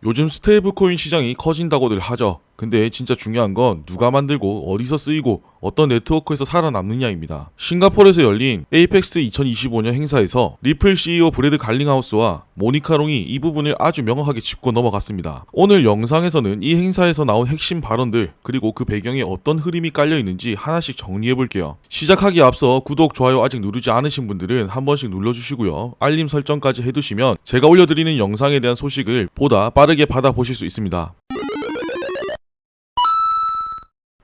요즘 스테이블 코인 시장이 커진다고들 하죠. 근데 진짜 중요한 건 누가 만들고 어디서 쓰이고 어떤 네트워크에서 살아남느냐입니다. 싱가포르에서 열린 에이펙스 2025년 행사에서 리플 CEO 브래드 갈링하우스와 모니카 롱이 이 부분을 아주 명확하게 짚고 넘어갔습니다. 오늘 영상에서는 이 행사에서 나온 핵심 발언들 그리고 그 배경에 어떤 흐름이 깔려 있는지 하나씩 정리해볼게요. 시작하기에 앞서 구독, 좋아요 아직 누르지 않으신 분들은 한 번씩 눌러주시고요. 알림 설정까지 해두시면 제가 올려드리는 영상에 대한 소식을 보다 빠르게 받아보실 수 있습니다.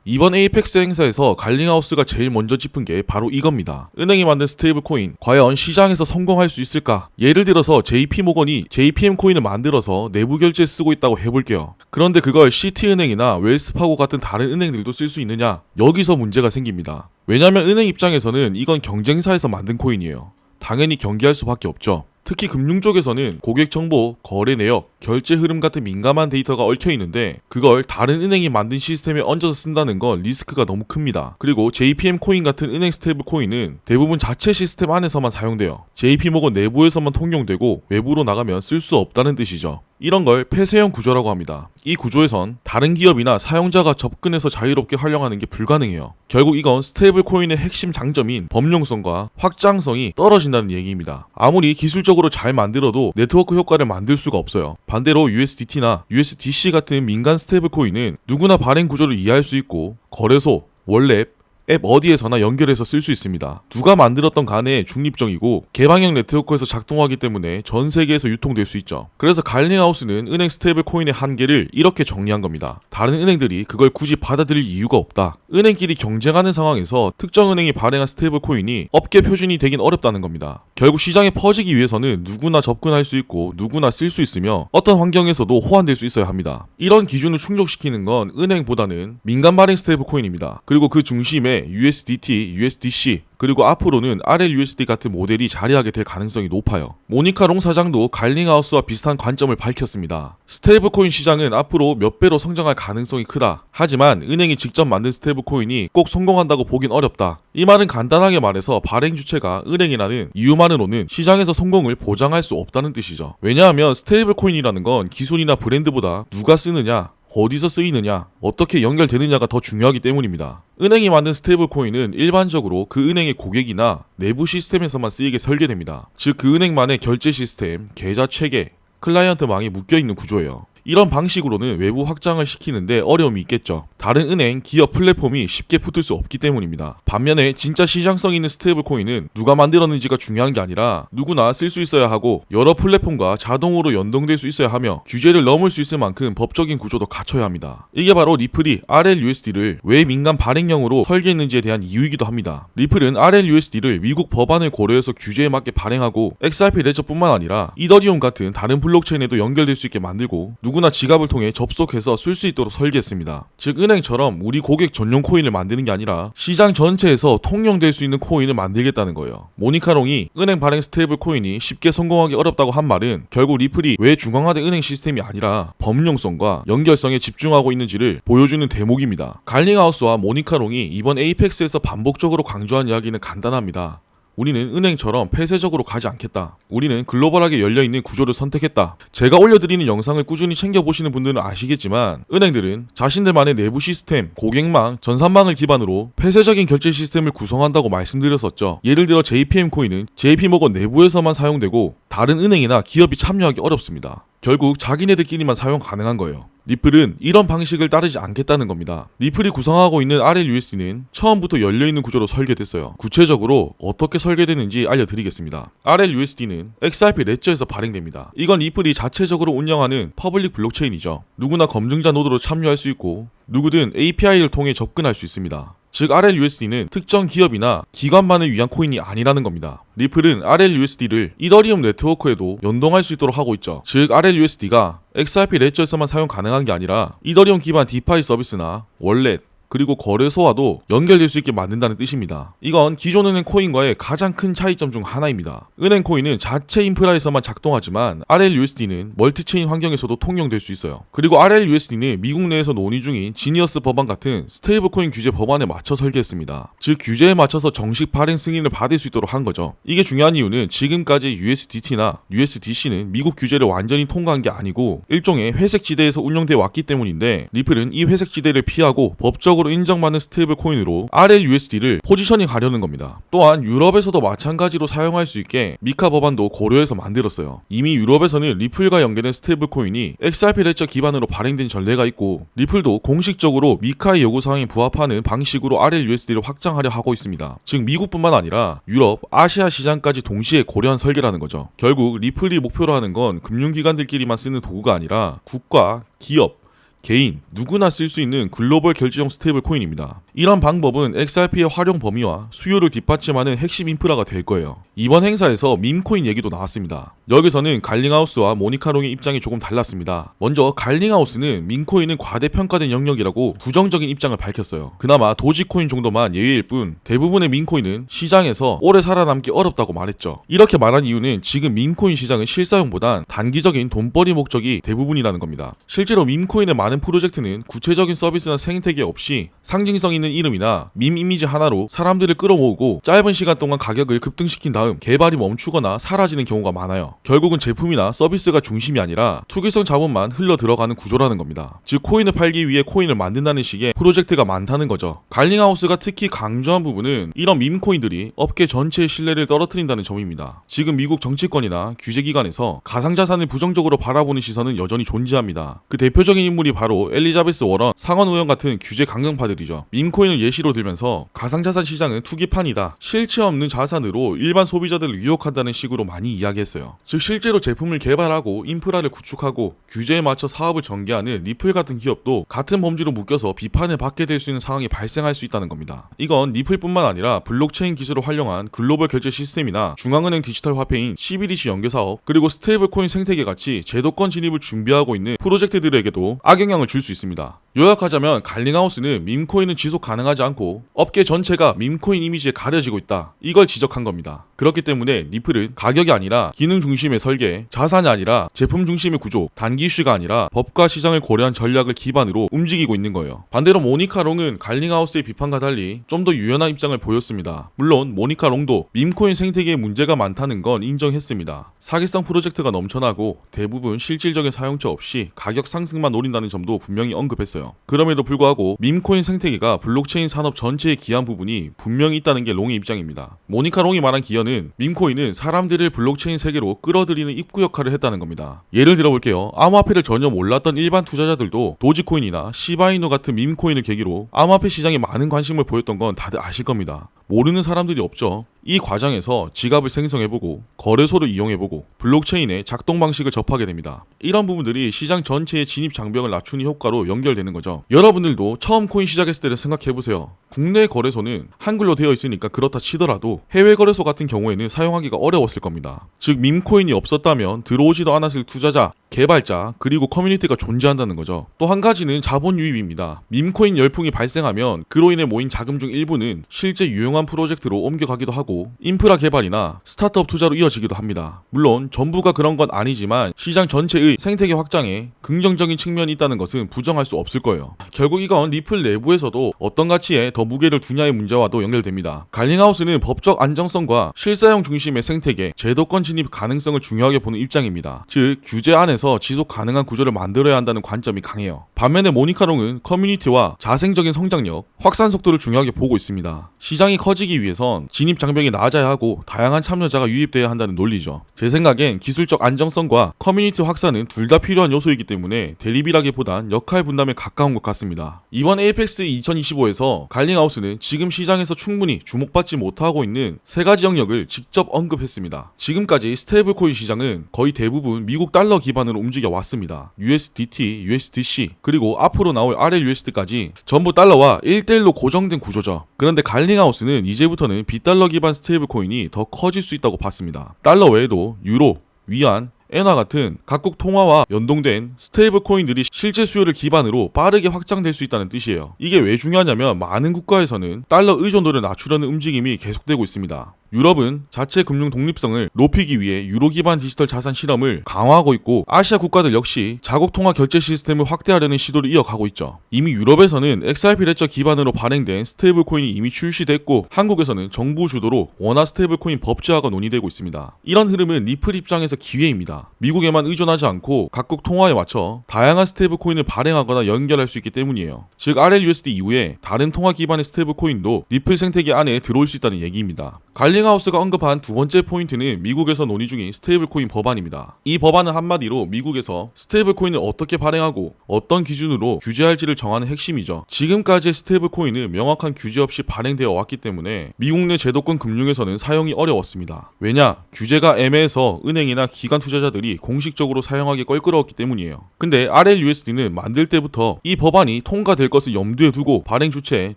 이번 에이펙스 행사에서 갈링하우스가 제일 먼저 짚은 게 바로 이겁니다. 은행이 만든 스테이블 코인, 과연 시장에서 성공할 수 있을까? 예를 들어서 JP모건이 JPM 코인을 만들어서 내부 결제에 쓰고 있다고 해볼게요. 그런데 그걸 시티은행이나 웰스파고 같은 다른 은행들도 쓸 수 있느냐? 여기서 문제가 생깁니다. 왜냐면 은행 입장에서는 이건 경쟁사에서 만든 코인이에요. 당연히 경계할 수밖에 없죠. 특히 금융 쪽에서는 고객 정보, 거래 내역, 결제 흐름 같은 민감한 데이터가 얽혀 있는데 그걸 다른 은행이 만든 시스템에 얹어서 쓴다는 건 리스크가 너무 큽니다. 그리고 JPM 코인 같은 은행 스테이블 코인은 대부분 자체 시스템 안에서만 사용돼요. JP모건 내부에서만 통용되고 외부로 나가면 쓸 수 없다는 뜻이죠. 이런 걸 폐쇄형 구조라고 합니다. 이 구조에선 다른 기업이나 사용자가 접근해서 자유롭게 활용하는 게 불가능해요. 결국 이건 스테이블 코인의 핵심 장점인 범용성과 확장성이 떨어진다는 얘기입니다. 아무리 기술적으로 잘 만들어도 네트워크 효과를 만들 수가 없어요. 반대로 USDT나 USDC 같은 민간 스테이블 코인은 누구나 발행 구조를 이해할 수 있고 거래소, 월렛, 앱 어디에서나 연결해서 쓸 수 있습니다. 누가 만들었던 간에 중립적이고 개방형 네트워크에서 작동하기 때문에 전 세계에서 유통될 수 있죠. 그래서 갈링하우스는 은행 스테이블 코인의 한계를 이렇게 정리한 겁니다. 다른 은행들이 그걸 굳이 받아들일 이유가 없다. 은행끼리 경쟁하는 상황에서 특정 은행이 발행한 스테이블 코인이 업계 표준이 되긴 어렵다는 겁니다. 결국 시장에 퍼지기 위해서는 누구나 접근할 수 있고 누구나 쓸 수 있으며 어떤 환경에서도 호환될 수 있어야 합니다. 이런 기준을 충족시키는 건 은행보다는 민간 발행 스테이블 코인입니다. 그리고 그 중심에 USDT, USDC 그리고 앞으로는 RLUSD 같은 모델이 자리하게 될 가능성이 높아요. 모니카 롱 사장도 갈링하우스와 비슷한 관점을 밝혔습니다. 스테이블 코인 시장은 앞으로 몇 배로 성장할 가능성이 크다. 하지만 은행이 직접 만든 스테이블 코인이 꼭 성공한다고 보긴 어렵다. 이 말은 간단하게 말해서 발행 주체가 은행이라는 이유만으로는 시장에서 성공을 보장할 수 없다는 뜻이죠. 왜냐하면 스테이블 코인이라는 건 기술이나 브랜드보다 누가 쓰느냐, 어디서 쓰이느냐, 어떻게 연결되느냐가 더 중요하기 때문입니다. 은행이 만든 스테이블 코인은 일반적으로 그 은행의 고객이나 내부 시스템에서만 쓰이게 설계됩니다. 즉 그 은행만의 결제 시스템, 계좌 체계, 클라이언트망이 묶여있는 구조예요. 이런 방식으로는 외부 확장을 시키는데 어려움이 있겠죠. 다른 은행, 기업 플랫폼이 쉽게 붙을 수 없기 때문입니다. 반면에 진짜 시장성 있는 스테이블 코인은 누가 만들었는지가 중요한 게 아니라 누구나 쓸 수 있어야 하고 여러 플랫폼과 자동으로 연동될 수 있어야 하며 규제를 넘을 수 있을 만큼 법적인 구조도 갖춰야 합니다. 이게 바로 리플이 RLUSD를 왜 민간 발행형으로 설계했는지에 대한 이유이기도 합니다. 리플은 RLUSD를 미국 법안을 고려해서 규제에 맞게 발행하고 XRP 레저뿐만 아니라 이더리움 같은 다른 블록체인에도 연결될 수 있게 만들고 누구나 지갑을 통해 접속해서 쓸 수 있도록 설계했습니다. 즉 은행처럼 우리 고객 전용 코인을 만드는 게 아니라 시장 전체에서 통용될 수 있는 코인을 만들겠다는 거예요. 모니카 롱이 은행 발행 스테이블 코인이 쉽게 성공하기 어렵다고 한 말은 결국 리플이 왜 중앙화된 은행 시스템이 아니라 범용성과 연결성에 집중하고 있는지를 보여주는 대목입니다. 갈링하우스와 모니카 롱이 이번 에이펙스에서 반복적으로 강조한 이야기는 간단합니다. 우리는 은행처럼 폐쇄적으로 가지 않겠다. 우리는 글로벌하게 열려있는 구조를 선택했다. 제가 올려드리는 영상을 꾸준히 챙겨보시는 분들은 아시겠지만 은행들은 자신들만의 내부 시스템, 고객망, 전산망을 기반으로 폐쇄적인 결제 시스템을 구성한다고 말씀드렸었죠. 예를 들어 JPM 코인은 JP모건 내부에서만 사용되고 다른 은행이나 기업이 참여하기 어렵습니다. 결국 자기네들끼리만 사용 가능한 거예요. 리플은 이런 방식을 따르지 않겠다는 겁니다. 리플이 구성하고 있는 RLUSD는 처음부터 열려있는 구조로 설계됐어요. 구체적으로 어떻게 설계되는지 알려드리겠습니다. RLUSD는 XRP 레저에서 발행됩니다. 이건 리플이 자체적으로 운영하는 퍼블릭 블록체인이죠. 누구나 검증자 노드로 참여할 수 있고 누구든 API를 통해 접근할 수 있습니다. 즉 RLUSD는 특정 기업이나 기관만을 위한 코인이 아니라는 겁니다. 리플은 RLUSD를 이더리움 네트워크에도 연동할 수 있도록 하고 있죠. 즉 RLUSD가 XRP 레저에서만 사용 가능한 게 아니라 이더리움 기반 디파이 서비스나 월렛, 그리고 거래소와도 연결될 수 있게 만든다는 뜻입니다. 이건 기존 은행 코인과의 가장 큰 차이점 중 하나입니다. 은행 코인은 자체 인프라에서만 작동하지만 RLUSD는 멀티체인 환경에서도 통용될 수 있어요. 그리고 RLUSD는 미국 내에서 논의 중인 지니어스 법안 같은 스테이블 코인 규제 법안에 맞춰 설계했습니다. 즉 규제에 맞춰서 정식 발행 승인을 받을 수 있도록 한 거죠. 이게 중요한 이유는 지금까지 USDT나 USDC는 미국 규제를 완전히 통과한 게 아니고 일종의 회색 지대에서 운영돼 왔기 때문인데, 리플은 이 회색 지대를 피하고 법적으로 인정받는 스테이블 코인으로 RLUSD를 포지셔닝 하려는 겁니다. 또한 유럽에서도 마찬가지로 사용할 수 있게 미카 법안도 고려해서 만들었어요. 이미 유럽에서는 리플과 연계된 스테이블 코인이 XRP 레저 기반으로 발행된 전례가 있고, 리플도 공식적으로 미카의 요구사항에 부합하는 방식으로 RLUSD를 확장하려 하고 있습니다. 즉 미국뿐만 아니라 유럽, 아시아 시장까지 동시에 고려한 설계라는 거죠. 결국 리플이 목표로 하는 건 금융기관들끼리만 쓰는 도구가 아니라 국가, 기업, 개인, 누구나 쓸 수 있는 글로벌 결제용 스테이블 코인입니다. 이런 방법은 XRP의 활용 범위와 수요를 뒷받침하는 핵심 인프라가 될 거예요. 이번 행사에서 밈코인 얘기도 나왔습니다. 여기서는 갈링하우스와 모니카롱의 입장이 조금 달랐습니다. 먼저 갈링하우스는 밈코인은 과대평가된 영역이라고 부정적인 입장을 밝혔어요. 그나마 도지코인 정도만 예외일 뿐 대부분의 밈코인은 시장에서 오래 살아남기 어렵다고 말했죠. 이렇게 말한 이유는 지금 밈코인 시장은 실사용보단 단기적인 돈벌이 목적이 대부분이라는 겁니다. 실제로 밈코인의 많은 프로젝트는 구체적인 서비스나 생태계 없이 상징성 있는 이름이나 밈 이미지 하나로 사람들을 끌어모으고 짧은 시간 동안 가격을 급등시킨 다음 개발이 멈추거나 사라지는 경우가 많아요. 결국은 제품이나 서비스가 중심이 아니라 투기성 자본만 흘러 들어가는 구조라는 겁니다. 즉 코인을 팔기 위해 코인을 만든다는 식의 프로젝트가 많다는 거죠. 갈링하우스가 특히 강조한 부분은 이런 밈코인들이 업계 전체의 신뢰를 떨어뜨린다는 점입니다. 지금 미국 정치권이나 규제기관에서 가상자산을 부정적으로 바라보는 시선은 여전히 존재합니다. 그 대표적인 인물이 바로 엘리자베스 워런 상원 의원 같은 규제 강경파들이죠. 밈코인을 예시로 들면서 가상자산 시장은 투기판이다, 실체 없는 자산으로 일반 소비자들을 유혹한다는 식으로 많이 이야기했어요. 즉 실제로 제품을 개발하고 인프라를 구축하고 규제에 맞춰 사업을 전개하는 리플 같은 기업도 같은 범주로 묶여서 비판을 받게 될 수 있는 상황이 발생할 수 있다는 겁니다. 이건 리플뿐만 아니라 블록체인 기술을 활용한 글로벌 결제 시스템이나 중앙은행 디지털 화폐인 CBDC 연계 사업, 그리고 스테이블 코인 생태계 같이 제도권 진입을 준비하고 있는 프로젝트들에게도 악영향을 줄 수 있습니다. 요약하자면 갈링하우스는 밈코인은 지속 가능하지 않고 업계 전체가 밈코인 이미지에 가려지고 있다, 이걸 지적한 겁니다. 그렇기 때문에 리플은 가격이 아니라 기능 중심의 설계, 자산이 아니라 제품 중심의 구조, 단기 이슈가 아니라 법과 시장을 고려한 전략을 기반으로 움직이고 있는 거예요. 반대로 모니카롱은 갈링하우스의 비판과 달리 좀 더 유연한 입장을 보였습니다. 물론 모니카롱도 밈코인 생태계에 문제가 많다는 건 인정했습니다. 사기성 프로젝트가 넘쳐나고 대부분 실질적인 사용처 없이 가격 상승만 노린다는 점도 분명히 언급했어요. 그럼에도 불구하고 밈코인 생태계가 블록체인 산업 전체에 기여한 부분이 분명히 있다는 게 롱의 입장입니다. 모니카롱이 말한 기여는 밈코인은 사람들을 블록체인 세계로 끌어들이는 입구 역할을 했다는 겁니다. 예를 들어볼게요. 암호화폐를 전혀 몰랐던 일반 투자자들도 도지코인이나 시바이누 같은 밈코인을 계기로 암호화폐 시장에 많은 관심을 보였던 건 다들 아실 겁니다. 모르는 사람들이 없죠. 이 과정에서 지갑을 생성해보고 거래소를 이용해보고 블록체인의 작동 방식을 접하게 됩니다. 이런 부분들이 시장 전체의 진입 장벽을 낮추는 효과로 연결되는 거죠. 여러분들도 처음 코인 시작했을 때를 생각해보세요. 국내 거래소는 한글로 되어 있으니까 그렇다 치더라도 해외 거래소 같은 경우에는 사용하기가 어려웠을 겁니다. 즉 밈코인이 없었다면 들어오지도 않았을 투자자, 개발자, 그리고 커뮤니티가 존재한다는 거죠. 또 한 가지는 자본 유입입니다. 밈코인 열풍이 발생하면 그로 인해 모인 자금 중 일부는 실제 유용한 프로젝트로 옮겨가기도 하고 인프라 개발이나 스타트업 투자로 이어지기도 합니다. 물론 전부가 그런 건 아니지만 시장 전체의 생태계 확장에 긍정적인 측면이 있다는 것은 부정할 수 없을 거예요. 결국 이건 리플 내부에서도 어떤 가치에 더 무게를 두냐의 문제와도 연결됩니다. 갈링하우스는 법적 안정성과 실사용 중심의 생태계, 제도권 진입 가능성을 중요하게 보는 입장입니다. 즉 규제 안에서 지속 가능한 구조를 만들어야 한다는 관점이 강해요. 반면에 모니카롱은 커뮤니티와 자생적인 성장력, 확산 속도를 중요하게 보고 있습니다. 시장이 커지기 위해선 진입 장벽이 낮아야 하고 다양한 참여자가 유입돼야 한다는 논리죠. 제 생각엔 기술적 안정성과 커뮤니티 확산은 둘 다 필요한 요소이기 때문에 대립이라기보단 역할 분담에 가까운 것 같습니다. 이번 에이펙스 2025에서 갈링하우스는 지금 시장에서 충분히 주목받지 못하고 있는 세 가지 영역을 직접 언급했습니다. 지금까지 스테이블 코인 시장은 거의 대부분 미국 달러 기반으로 움직여 왔습니다. USDT, USDC, 그리고 앞으로 나올 RLUSD까지 전부 달러와 1대1로 고정된 구조죠. 그런데 갈링하우스는 이제부터는 비달러 기반 스테이블 코인이 더 커질 수 있다고 봤습니다. 달러 외에도 유로, 위안, 엔화 같은 각국 통화와 연동된 스테이블 코인들이 실제 수요를 기반으로 빠르게 확장될 수 있다는 뜻이에요. 이게 왜 중요하냐면 많은 국가에서는 달러 의존도를 낮추려는 움직임이 계속되고 있습니다. 유럽은 자체 금융 독립성을 높이기 위해 유로 기반 디지털 자산 실험을 강화하고 있고, 아시아 국가들 역시 자국 통화 결제 시스템을 확대하려는 시도를 이어가고 있죠. 이미 유럽에서는 XRP 레저 기반으로 발행된 스테이블 코인이 이미 출시됐고, 한국에서는 정부 주도로 원화 스테이블 코인 법제화가 논의되고 있습니다. 이런 흐름은 리플 입장에서 기회입니다. 미국에만 의존하지 않고 각국 통화에 맞춰 다양한 스테이블 코인을 발행하거나 연결할 수 있기 때문이에요. 즉 RLUSD 이후에 다른 통화 기반의 스테이블 코인도 리플 생태계 안에 들어올 수 있다는 얘기입니다. 갈링하우스가 언급한 두 번째 포인트는 미국에서 논의 중인 스테이블 코인 법안입니다. 이 법안은 한마디로 미국에서 스테이블 코인을 어떻게 발행하고 어떤 기준으로 규제할지를 정하는 핵심이죠. 지금까지의 스테이블 코인은 명확한 규제 없이 발행되어 왔기 때문에 미국 내 제도권 금융에서는 사용이 어려웠습니다. 왜냐? 규제가 애매해서 은행이나 기관 투자자들이 공식적으로 사용하기 껄끄러웠기 때문이에요. 근데 RLUSD는 만들 때부터 이 법안이 통과될 것을 염두에 두고 발행 주체,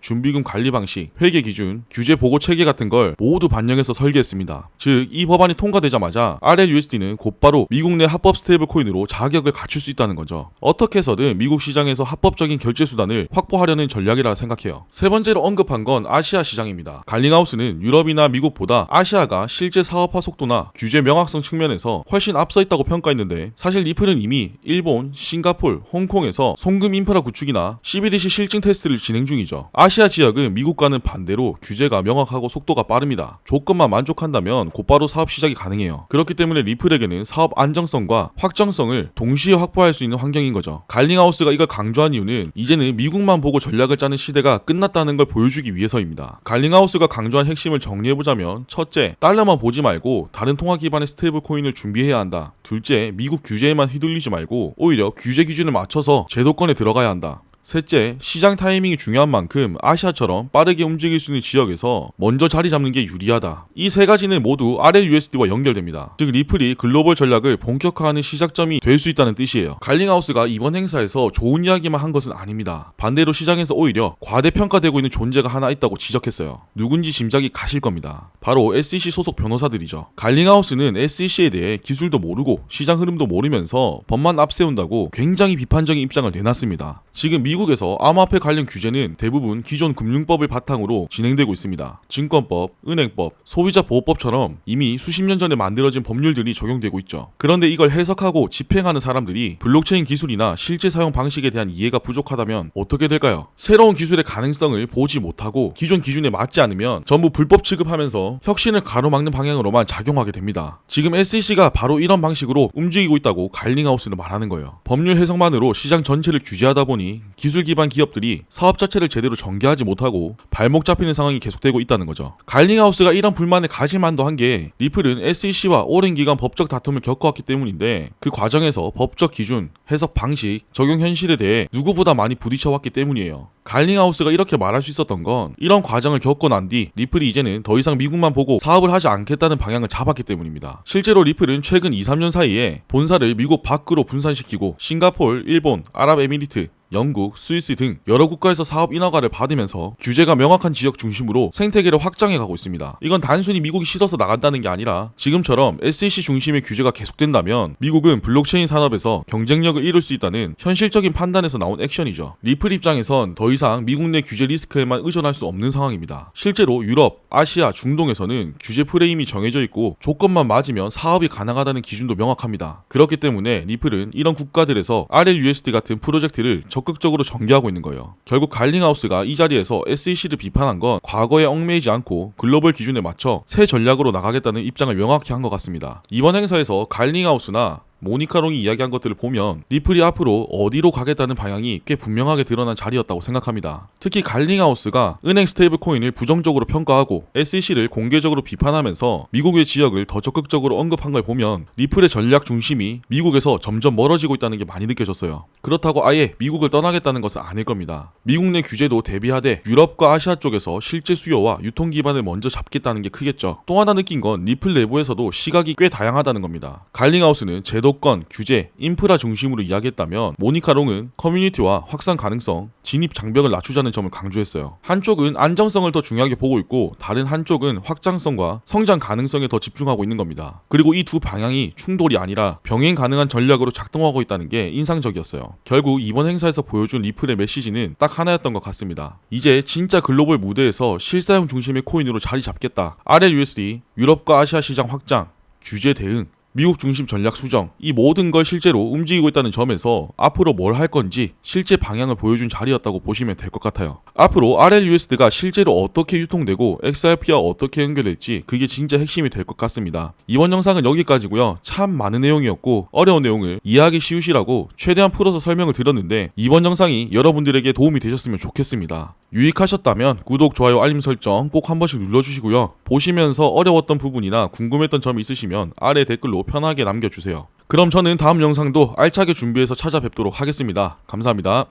준비금 관리 방식, 회계 기준, 규제 보고 체계 같은 걸 모두 반영해서 설계했습니다. 즉, 이 법안이 통과되자마자 RLUSD는 곧바로 미국 내 합법 스테이블 코인으로 자격을 갖출 수 있다는 거죠. 어떻게 해서든 미국 시장에서 합법적인 결제 수단을 확보하려는 전략이라 생각해요. 세 번째로 언급한 건 아시아 시장입니다. 갈링하우스는 유럽이나 미국보다 아시아가 실제 사업화 속도나 규제 명확성 측면에서 훨씬 앞서 있다고 평가했는데, 사실 리플은 이미 일본, 싱가폴, 홍콩에서 송금 인프라 구축이나 CBDC 실증 테스트를 진행 중이죠. 아시아 지역은 미국과는 반대로 규제가 명확하고 속도가 빠릅니다. 조건만 만족한다면 곧바로 사업 시작이 가능해요. 그렇기 때문에 리플에게는 사업 안정성과 확정성을 동시에 확보할 수 있는 환경인 거죠. 갈링하우스가 이걸 강조한 이유는 이제는 미국만 보고 전략을 짜는 시대가 끝났다는 걸 보여주기 위해서입니다. 갈링하우스가 강조한 핵심을 정리해보자면, 첫째, 달러만 보지 말고 다른 통화 기반의 스테이블 코인을 준비해야 한다. 둘째, 미국 규제에만 휘둘리지 말고 오히려 규제 기준을 맞춰서 제도권에 들어가야 한다. 셋째, 시장 타이밍이 중요한 만큼 아시아처럼 빠르게 움직일 수 있는 지역에서 먼저 자리 잡는 게 유리하다. 이 세 가지는 모두 RLUSD와 연결됩니다. 즉 리플이 글로벌 전략을 본격화하는 시작점이 될 수 있다는 뜻이에요. 갈링하우스가 이번 행사에서 좋은 이야기만 한 것은 아닙니다. 반대로 시장에서 오히려 과대평가되고 있는 존재가 하나 있다고 지적했어요. 누군지 짐작이 가실 겁니다. 바로 SEC 소속 변호사들이죠. 갈링하우스는 SEC에 대해 기술도 모르고 시장 흐름도 모르면서 법만 앞세운다고 굉장히 비판적인 입장을 내놨습니다. 지금 미국에서 암호화폐 관련 규제는 대부분 기존 금융법을 바탕으로 진행되고 있습니다. 증권법, 은행법, 소비자보호법처럼 이미 수십 년 전에 만들어진 법률들이 적용되고 있죠. 그런데 이걸 해석하고 집행하는 사람들이 블록체인 기술이나 실제 사용 방식에 대한 이해가 부족하다면 어떻게 될까요? 새로운 기술의 가능성을 보지 못하고 기존 기준에 맞지 않으면 전부 불법 취급하면서 혁신을 가로막는 방향으로만 작용하게 됩니다. 지금 SEC가 바로 이런 방식으로 움직이고 있다고 갈링하우스는 말하는 거예요. 법률 해석만으로 시장 전체를 규제하다 보니 기술 기반 기업들이 사업 자체를 제대로 전개하지 못하고 발목 잡히는 상황이 계속되고 있다는 거죠. 갈링하우스가 이런 불만을 가질 만도 한 게 리플은 SEC와 오랜 기간 법적 다툼을 겪어왔기 때문인데, 그 과정에서 법적 기준, 해석 방식, 적용 현실에 대해 누구보다 많이 부딪혀왔기 때문이에요. 갈링하우스가 이렇게 말할 수 있었던 건 이런 과정을 겪고 난 뒤 리플이 이제는 더 이상 미국만 보고 사업을 하지 않겠다는 방향을 잡았기 때문입니다. 실제로 리플은 최근 2-3년 사이에 본사를 미국 밖으로 분산시키고 싱가폴, 일본, 아랍에미리트, 영국, 스위스 등 여러 국가에서 사업 인허가를 받으면서 규제가 명확한 지역 중심으로 생태계를 확장해가고 있습니다. 이건 단순히 미국이 싫어서 나간다는 게 아니라 지금처럼 SEC 중심의 규제가 계속된다면 미국은 블록체인 산업에서 경쟁력을 잃을 수 있다는 현실적인 판단에서 나온 액션이죠. 리플 입장에선 더 이상 미국 내 규제 리스크에만 의존할 수 없는 상황입니다. 실제로 유럽, 아시아, 중동에서는 규제 프레임이 정해져 있고 조건만 맞으면 사업이 가능하다는 기준도 명확합니다. 그렇기 때문에 리플은 이런 국가들에서 RLUSD 같은 프로젝트를 적극적으로 전개하고 있는 거예요. 결국 갈링하우스가 이 자리에서 SEC를 비판한 건 과거에 얽매이지 않고 글로벌 기준에 맞춰 새 전략으로 나가겠다는 입장을 명확히 한 것 같습니다. 이번 행사에서 갈링하우스나 모니카롱이 이야기한 것들을 보면 리플이 앞으로 어디로 가겠다는 방향이 꽤 분명하게 드러난 자리였다고 생각합니다. 특히 갈링하우스가 은행 스테이블 코인을 부정적으로 평가하고 SEC를 공개적으로 비판하면서 미국의 지역을 더 적극적으로 언급한 걸 보면 리플의 전략 중심이 미국에서 점점 멀어지고 있다는 게 많이 느껴졌어요. 그렇다고 아예 미국을 떠나겠다는 것은 아닐 겁니다. 미국 내 규제도 대비하되 유럽과 아시아 쪽에서 실제 수요와 유통 기반을 먼저 잡겠다는 게 크겠죠. 또 하나 느낀 건 리플 내부에서도 시각이 꽤 다양하다는 겁니다. 갈링하우스는 제도 조건, 규제, 인프라 중심으로 이야기했다면 모니카롱은 커뮤니티와 확산 가능성, 진입 장벽을 낮추자는 점을 강조했어요. 한쪽은 안정성을 더 중요하게 보고 있고 다른 한쪽은 확장성과 성장 가능성에 더 집중하고 있는 겁니다. 그리고 이 두 방향이 충돌이 아니라 병행 가능한 전략으로 작동하고 있다는 게 인상적이었어요. 결국 이번 행사에서 보여준 리플의 메시지는 딱 하나였던 것 같습니다. 이제 진짜 글로벌 무대에서 실사용 중심의 코인으로 자리 잡겠다. RLUSD, 유럽과 아시아 시장 확장, 규제 대응, 미국 중심 전략 수정, 이 모든 걸 실제로 움직이고 있다는 점에서 앞으로 뭘 할 건지 실제 방향을 보여준 자리였다고 보시면 될 것 같아요. 앞으로 RLUSD가 실제로 어떻게 유통되고 XRP와 어떻게 연결될지 그게 진짜 핵심이 될 것 같습니다. 이번 영상은 여기까지고요. 참 많은 내용이었고 어려운 내용을 이해하기 쉬우시라고 최대한 풀어서 설명을 드렸는데 이번 영상이 여러분들에게 도움이 되셨으면 좋겠습니다. 유익하셨다면 구독, 좋아요, 알림 설정 꼭 한 번씩 눌러주시고요. 보시면서 어려웠던 부분이나 궁금했던 점이 있으시면 아래 댓글로 편하게 남겨주세요. 그럼 저는 다음 영상도 알차게 준비해서 찾아뵙도록 하겠습니다. 감사합니다.